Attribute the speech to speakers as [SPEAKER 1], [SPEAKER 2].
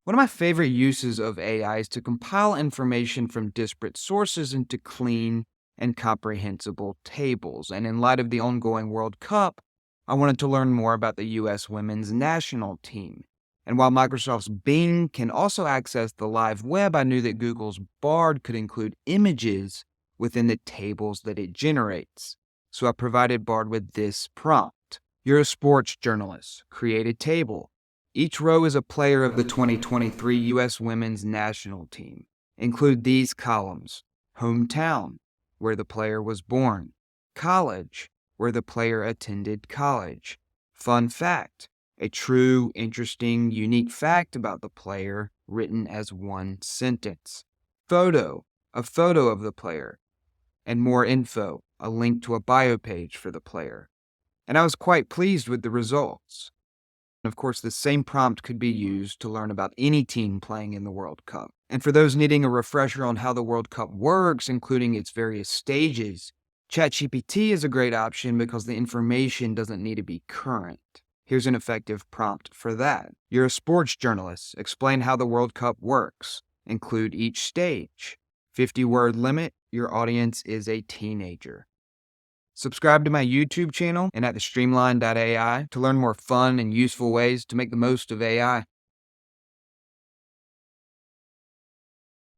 [SPEAKER 1] One of my favorite uses of AI is to compile information from disparate sources into clean and comprehensible tables. And in light of the ongoing World Cup, I wanted to learn more about the U.S. women's national team. And while Microsoft's Bing can also access the live web, I knew that Google's Bard could include images within the tables that it generates. So I provided Bard with this prompt. You're a sports journalist. Create a table. Each row is a player of the 2023 U.S. women's national team. Include these columns: hometown, where the player was born; college, where the player attended college; fun fact, a true, interesting, unique fact about the player written as one sentence; photo, a photo of the player; and more info, a link to a bio page for the player. And I was quite pleased with the results. Of course, the same prompt could be used to learn about any team playing in the World Cup. And for those needing a refresher on how the World Cup works, including its various stages, ChatGPT is a great option because the information doesn't need to be current. Here's an effective prompt for that. You're a sports journalist. Explain how the World Cup works. Include each stage. 50-word limit. Your audience is a teenager. Subscribe to my YouTube channel and at thestreamline.ai to learn more fun and useful ways to make the most of AI.